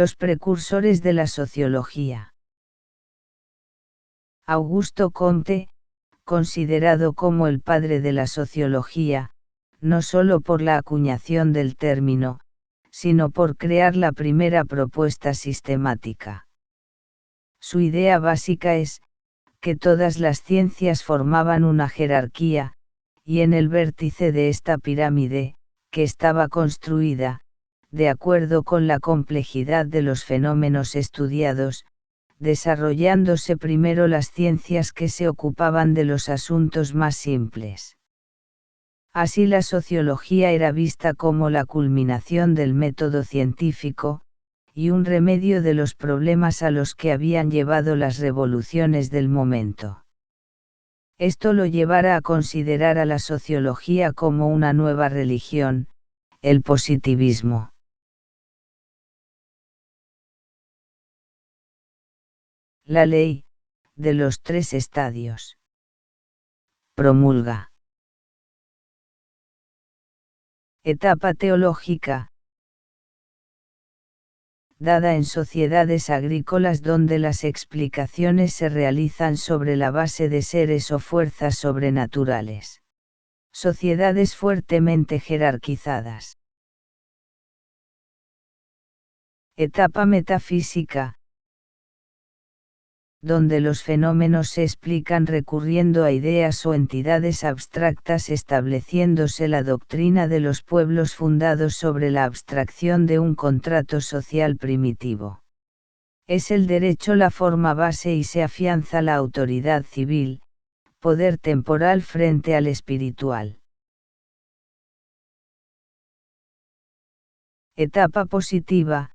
Los precursores de la sociología. Augusto Comte, considerado como el padre de la sociología, no solo por la acuñación del término, sino por crear la primera propuesta sistemática. Su idea básica es, que todas las ciencias formaban una jerarquía, y en el vértice de esta pirámide, que estaba construida, de acuerdo con la complejidad de los fenómenos estudiados, desarrollándose primero las ciencias que se ocupaban de los asuntos más simples. Así la sociología era vista como la culminación del método científico, y un remedio de los problemas a los que habían llevado las revoluciones del momento. Esto lo llevara a considerar a la sociología como una nueva religión, el positivismo. La ley, de los 3 estadios. Promulga. Etapa teológica. Dada en sociedades agrícolas donde las explicaciones se realizan sobre la base de seres o fuerzas sobrenaturales. Sociedades fuertemente jerarquizadas. Etapa metafísica, donde los fenómenos se explican recurriendo a ideas o entidades abstractas, estableciéndose la doctrina de los pueblos fundados sobre la abstracción de un contrato social primitivo. Es el derecho la forma base y se afianza la autoridad civil, poder temporal frente al espiritual. Etapa positiva.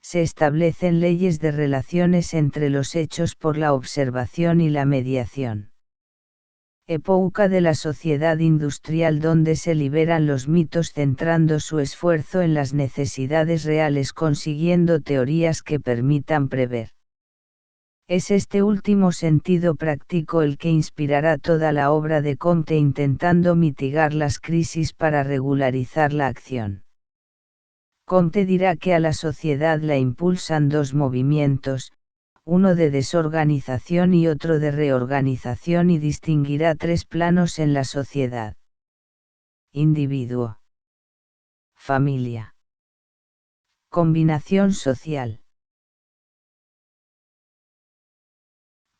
Se establecen leyes de relaciones entre los hechos por la observación y la mediación. Época de la sociedad industrial donde se liberan los mitos centrando su esfuerzo en las necesidades reales consiguiendo teorías que permitan prever. Es este último sentido práctico el que inspirará toda la obra de Comte intentando mitigar las crisis para regularizar la acción. Comte dirá que a la sociedad la impulsan 2 movimientos, uno de desorganización y otro de reorganización y distinguirá 3 planos en la sociedad. Individuo. Familia. Combinación social.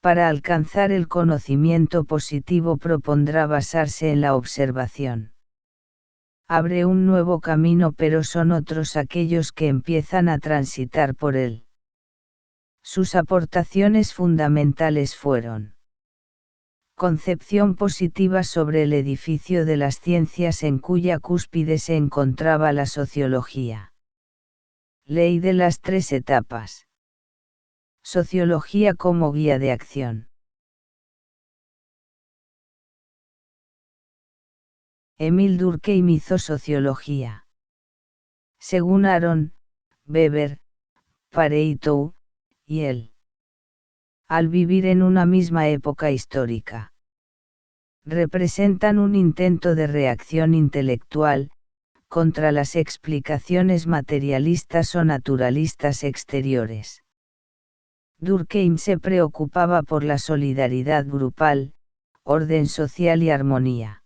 Para alcanzar el conocimiento positivo propondrá basarse en la observación. Abre un nuevo camino pero son otros aquellos que empiezan a transitar por él. Sus aportaciones fundamentales fueron: concepción positiva sobre el edificio de las ciencias en cuya cúspide se encontraba la sociología. Ley de las 3 etapas. Sociología como guía de acción. Emil Durkheim hizo sociología. Según Aaron, Weber, Pareto, y él. Al vivir en una misma época histórica. Representan un intento de reacción intelectual, contra las explicaciones materialistas o naturalistas exteriores. Durkheim se preocupaba por la solidaridad grupal, orden social y armonía.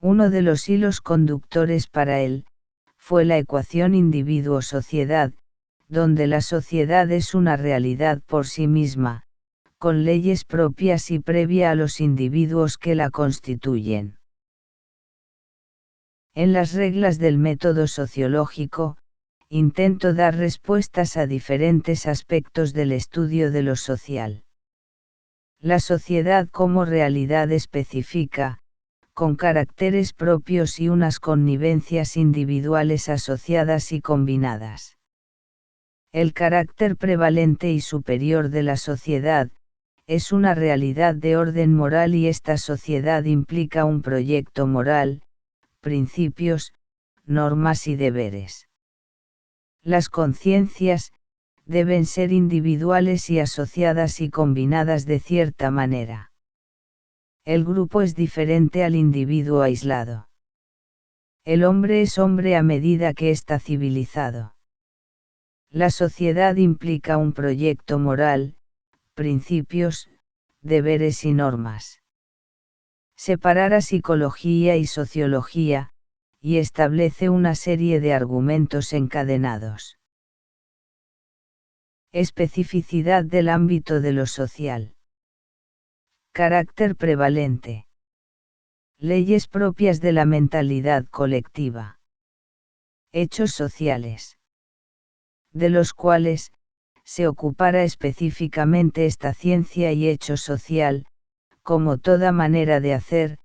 Uno de los hilos conductores para él, fue la ecuación individuo-sociedad, donde la sociedad es una realidad por sí misma, con leyes propias y previa a los individuos que la constituyen. En las reglas del método sociológico, intento dar respuestas a diferentes aspectos del estudio de lo social. La sociedad como realidad específica, con caracteres propios y unas connivencias individuales asociadas y combinadas. El carácter prevalente y superior de la sociedad, es una realidad de orden moral y esta sociedad implica un proyecto moral, principios, normas y deberes. Las conciencias, deben ser individuales y asociadas y combinadas de cierta manera. El grupo es diferente al individuo aislado. El hombre es hombre a medida que está civilizado. La sociedad implica un proyecto moral, principios, deberes y normas. Separa psicología y sociología, y establece una serie de argumentos encadenados. Especificidad del ámbito de lo social. Carácter prevalente. Leyes propias de la mentalidad colectiva. Hechos sociales. De los cuales se ocupara específicamente esta ciencia y hecho social, como toda manera de hacer,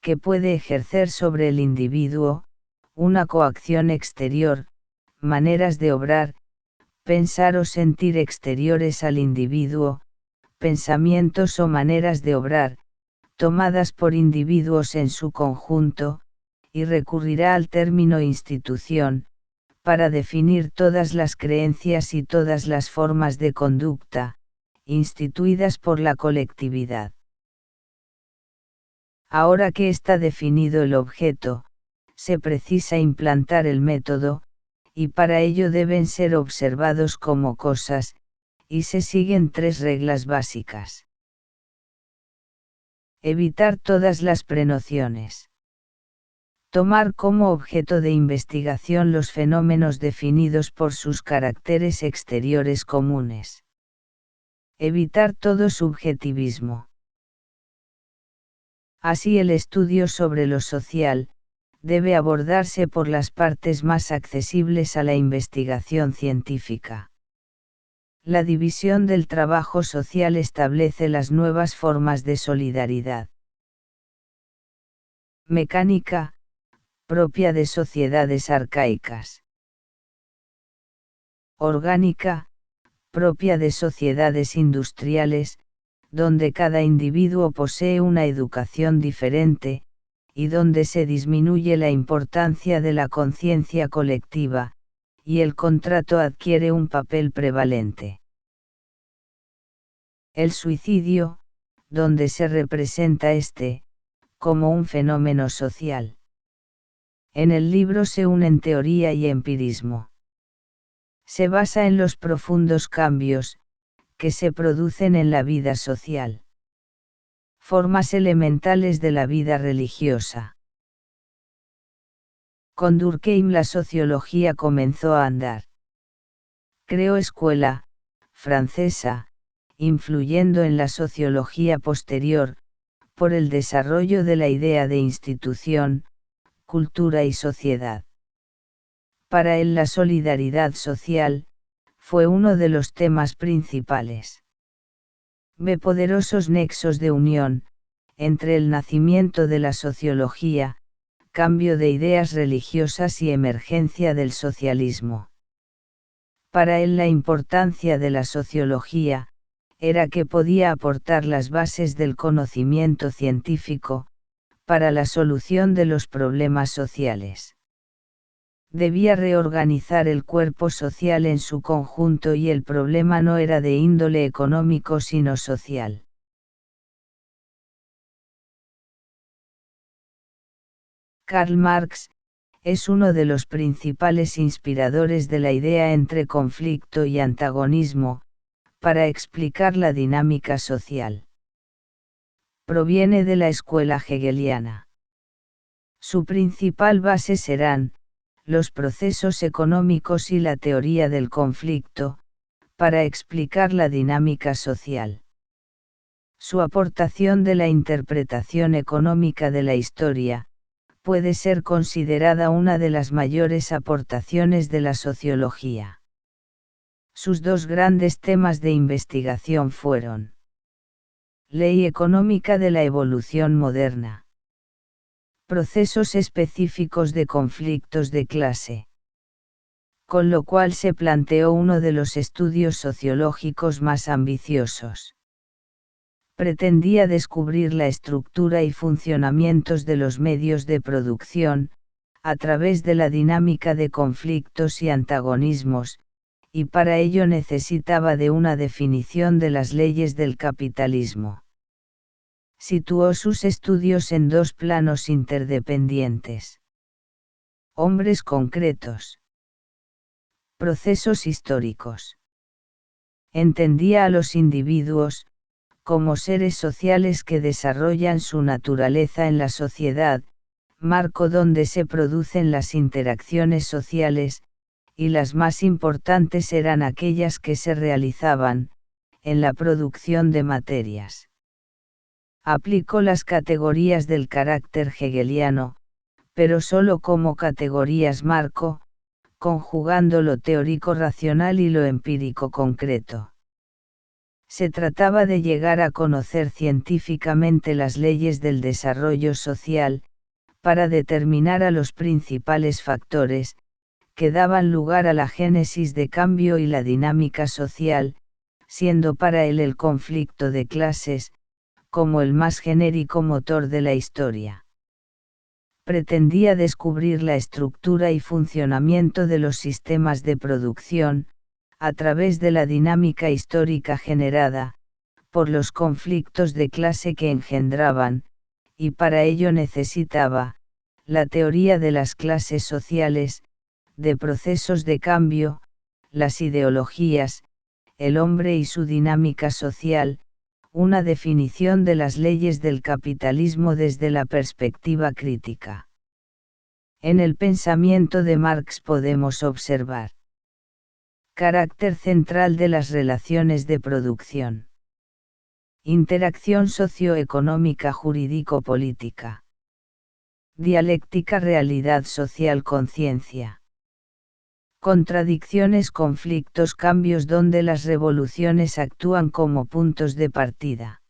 que puede ejercer sobre el individuo, una coacción exterior, maneras de obrar, pensar o sentir exteriores al individuo, pensamientos o maneras de obrar, tomadas por individuos en su conjunto, y recurrirá al término institución, para definir todas las creencias y todas las formas de conducta, instituidas por la colectividad. Ahora que está definido el objeto, se precisa implantar el método, y para ello deben ser observados como cosas, y se siguen 3 reglas básicas. Evitar todas las prenociones. Tomar como objeto de investigación los fenómenos definidos por sus caracteres exteriores comunes. Evitar todo subjetivismo. Así el estudio sobre lo social, debe abordarse por las partes más accesibles a la investigación científica. La división del trabajo social establece las nuevas formas de solidaridad. Mecánica, propia de sociedades arcaicas. Orgánica, propia de sociedades industriales, donde cada individuo posee una educación diferente, y donde se disminuye la importancia de la conciencia colectiva, y el contrato adquiere un papel prevalente. El suicidio, donde se representa como un fenómeno social. En el libro se unen teoría y empirismo. Se basa en los profundos cambios que se producen en la vida social. Formas elementales de la vida religiosa. Con Durkheim la sociología comenzó a andar. Creó escuela francesa, influyendo en la sociología posterior, por el desarrollo de la idea de institución, cultura y sociedad. Para él la solidaridad social fue uno de los temas principales. Ve poderosos nexos de unión entre el nacimiento de la sociología, cambio de ideas religiosas y emergencia del socialismo. Para él la importancia de la sociología era que podía aportar las bases del conocimiento científico para la solución de los problemas sociales. Debía reorganizar el cuerpo social en su conjunto y el problema no era de índole económico sino social. Karl Marx es uno de los principales inspiradores de la idea entre conflicto y antagonismo, para explicar la dinámica social. Proviene de la escuela hegeliana. Su principal base serán los procesos económicos y la teoría del conflicto, para explicar la dinámica social. Su aportación de la interpretación económica de la historia puede ser considerada una de las mayores aportaciones de la sociología. Sus 2 grandes temas de investigación fueron: Ley económica de la evolución moderna. Procesos específicos de conflictos de clase. Con lo cual se planteó uno de los estudios sociológicos más ambiciosos. Pretendía descubrir la estructura y funcionamientos de los medios de producción, a través de la dinámica de conflictos y antagonismos, y para ello necesitaba de una definición de las leyes del capitalismo. Situó sus estudios en 2 planos interdependientes. Hombres concretos. Procesos históricos. Entendía a los individuos, como seres sociales que desarrollan su naturaleza en la sociedad, marco donde se producen las interacciones sociales, y las más importantes eran aquellas que se realizaban, en la producción de materias. Aplicó las categorías del carácter hegeliano, pero solo como categorías marco, conjugando lo teórico racional y lo empírico concreto. Se trataba de llegar a conocer científicamente las leyes del desarrollo social, para determinar a los principales factores, que daban lugar a la génesis de cambio y la dinámica social, siendo para él el conflicto de clases, como el más genérico motor de la historia. Pretendía descubrir la estructura y funcionamiento de los sistemas de producción, a través de la dinámica histórica generada, por los conflictos de clase que engendraban, y para ello necesitaba, la teoría de las clases sociales, de procesos de cambio, las ideologías, el hombre y su dinámica social, una definición de las leyes del capitalismo desde la perspectiva crítica. En el pensamiento de Marx podemos observar carácter central de las relaciones de producción. Interacción socioeconómica jurídico-política. Dialéctica realidad social conciencia. Contradicciones conflictos cambios donde las revoluciones actúan como puntos de partida.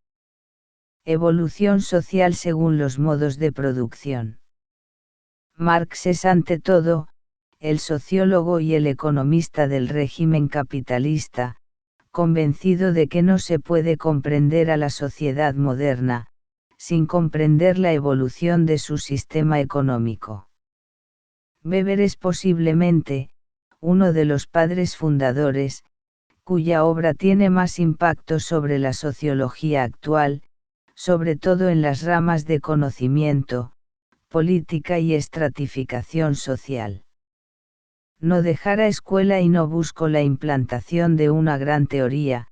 Evolución social según los modos de producción. Marx es ante todo, el sociólogo y el economista del régimen capitalista, convencido de que no se puede comprender a la sociedad moderna, sin comprender la evolución de su sistema económico. Weber es posiblemente, uno de los padres fundadores, cuya obra tiene más impacto sobre la sociología actual, sobre todo en las ramas de conocimiento, política y estratificación social. No dejara escuela y no buscó la implantación de una gran teoría,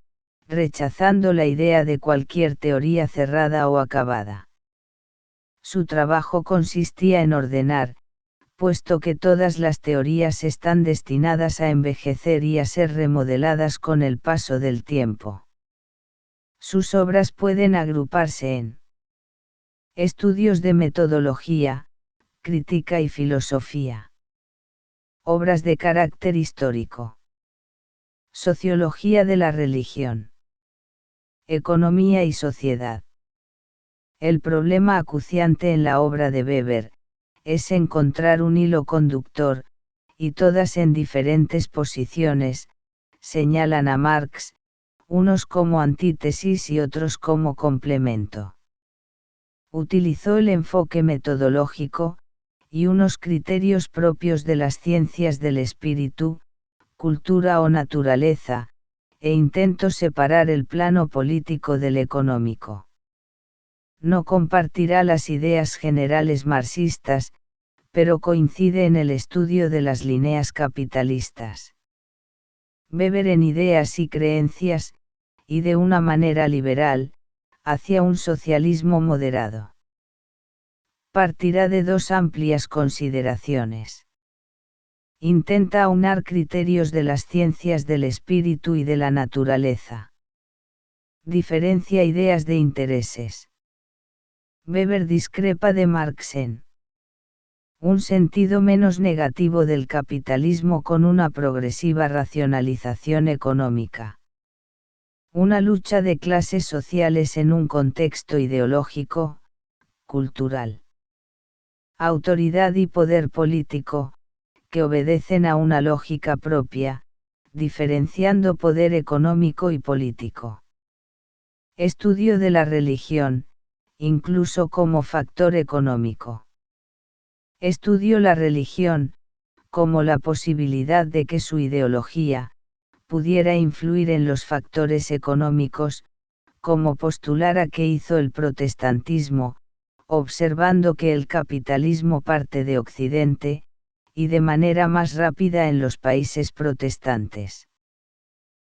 rechazando la idea de cualquier teoría cerrada o acabada. Su trabajo consistía en ordenar, puesto que todas las teorías están destinadas a envejecer y a ser remodeladas con el paso del tiempo. Sus obras pueden agruparse en estudios de metodología, crítica y filosofía. Obras de carácter histórico. Sociología de la religión. Economía y sociedad. El problema acuciante en la obra de Weber, es encontrar un hilo conductor, y todas en diferentes posiciones, señalan a Marx, unos como antítesis y otros como complemento. Utilizó el enfoque metodológico, y unos criterios propios de las ciencias del espíritu, cultura o naturaleza, e intentó separar el plano político del económico. No compartirá las ideas generales marxistas, pero coincide en el estudio de las líneas capitalistas. Weber en ideas y creencias, y de una manera liberal, hacia un socialismo moderado. Partirá de dos amplias consideraciones. Intenta aunar criterios de las ciencias del espíritu y de la naturaleza. Diferencia ideas de intereses. Weber discrepa de Marx en un sentido menos negativo del capitalismo con una progresiva racionalización económica. Una lucha de clases sociales en un contexto ideológico, cultural. Autoridad y poder político, que obedecen a una lógica propia, diferenciando poder económico y político. Estudio de la religión, incluso como factor económico. Estudio la religión, como la posibilidad de que su ideología, pudiera influir en los factores económicos, como postulara que hizo el protestantismo, observando que el capitalismo parte de Occidente, y de manera más rápida en los países protestantes.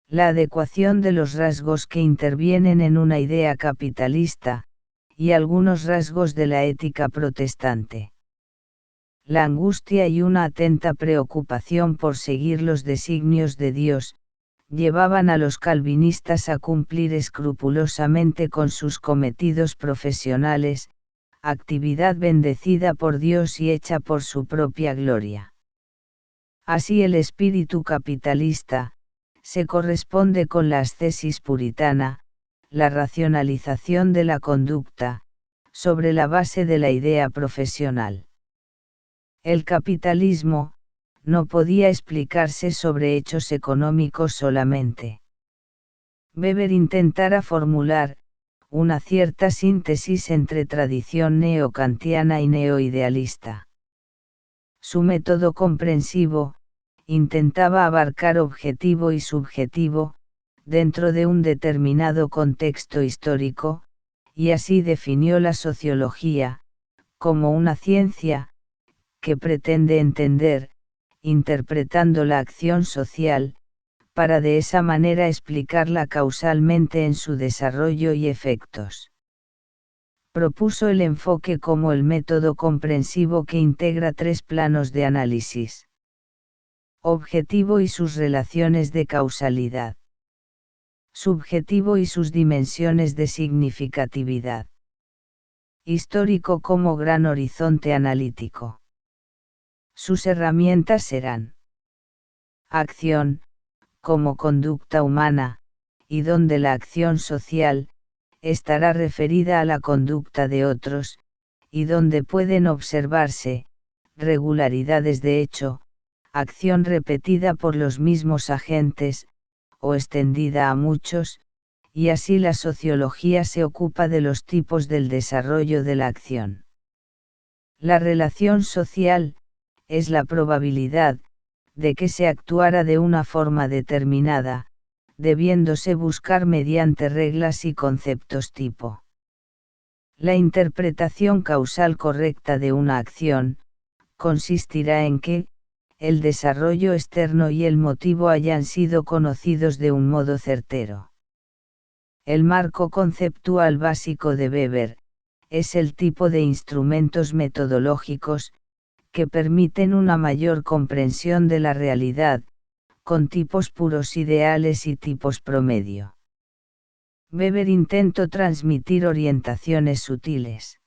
La adecuación de los rasgos que intervienen en una idea capitalista, y algunos rasgos de la ética protestante. La angustia y una atenta preocupación por seguir los designios de Dios, llevaban a los calvinistas a cumplir escrupulosamente con sus cometidos profesionales, actividad bendecida por Dios y hecha por su propia gloria. Así el espíritu capitalista, se corresponde con la ascesis puritana, la racionalización de la conducta, sobre la base de la idea profesional. El capitalismo, no podía explicarse sobre hechos económicos solamente. Weber intentara formular una cierta síntesis entre tradición neokantiana y neoidealista. Su método comprensivo, intentaba abarcar objetivo y subjetivo, dentro de un determinado contexto histórico, y así definió la sociología, como una ciencia, que pretende entender, interpretando la acción social, para de esa manera explicarla causalmente en su desarrollo y efectos. Propuso el enfoque como el método comprensivo que integra tres planos de análisis: objetivo y sus relaciones de causalidad, subjetivo y sus dimensiones de significatividad, histórico como gran horizonte analítico. Sus herramientas serán: acción, como conducta humana, y donde la acción social, estará referida a la conducta de otros, y donde pueden observarse regularidades de hecho, acción repetida por los mismos agentes, o extendida a muchos, y así la sociología se ocupa de los tipos del desarrollo de la acción. La relación social, es la probabilidad, de que se actuara de una forma determinada, debiéndose buscar mediante reglas y conceptos tipo. La interpretación causal correcta de una acción, consistirá en que, el desarrollo externo y el motivo hayan sido conocidos de un modo certero. El marco conceptual básico de Weber, es el tipo de instrumentos metodológicos, que permiten una mayor comprensión de la realidad, con tipos puros ideales y tipos promedio. Weber intentó transmitir orientaciones sutiles.